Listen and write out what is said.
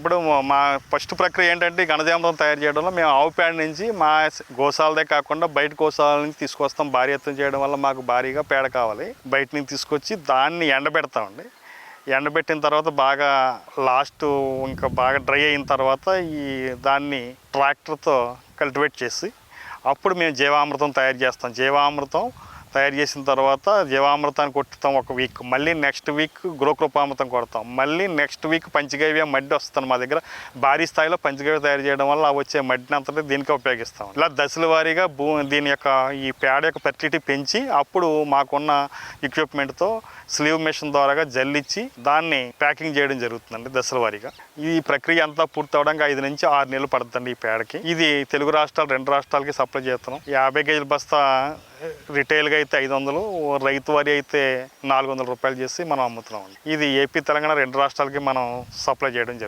ఇప్పుడు మా ఫస్ట్ ప్రక్రియ ఏంటంటే ఘనజామృతం తయారు చేయడంలో మేము ఆవు పేడ నుంచి మా గోశాలదే కాకుండా బయట గోశాల నుంచి తీసుకొస్తాం. భారీ ఎత్తున చేయడం వల్ల మాకు భారీగా పేడ కావాలి. బయట నుంచి తీసుకొచ్చి దాన్ని ఎండబెడతామండి. ఎండబెట్టిన తర్వాత బాగా లాస్ట్ ఇంకా బాగా డ్రై అయిన తర్వాత దాన్ని ట్రాక్టర్తో కల్టివేట్ చేసి అప్పుడు మేము జీవామృతం తయారు చేస్తాం. జీవామృతం తయారు చేసిన తర్వాత జీవామృతాన్ని కొట్టుతాం ఒక వీక్. మళ్ళీ నెక్స్ట్ వీక్ గృహకృపామృతం కొడతాం. మళ్ళీ నెక్స్ట్ వీక్ పంచగవ్య మడ్డి వస్తుంది మా దగ్గర. భారీ స్థాయిలో పంచగవ్య తయారు చేయడం వల్ల వచ్చే మడ్డిని అంతటి దీనికి ఉపయోగిస్తాం. ఇలా దశల వారీగా దీని యొక్క ఈ పేడ యొక్క ఫెర్టిలిటీ పెంచి అప్పుడు మాకున్న ఎక్విప్మెంట్తో స్లీవ్ మెషిన్ ద్వారా జల్లిచ్చి దాన్ని ప్యాకింగ్ చేయడం జరుగుతుందండి దశల వారీగా. ఈ ప్రక్రియ అంతా పూర్తి అవడానికి 5 నుంచి 6 నెలలు పడుతుందండి ఈ పేడకి. ఇది తెలుగు రాష్ట్రాలు 2 రాష్ట్రాలకి సప్లై చేస్తున్నాం. 50 కేజీల బస్తా రిటైల్గా అయితే 500, రైతు వారి అయితే 400 రూపాయలు చేసి మనం అమ్ముతున్నాం. ఇది ఏపీ తెలంగాణ 2 రాష్ట్రాలకి మనం సప్లై చేయడం జరుగుతుంది.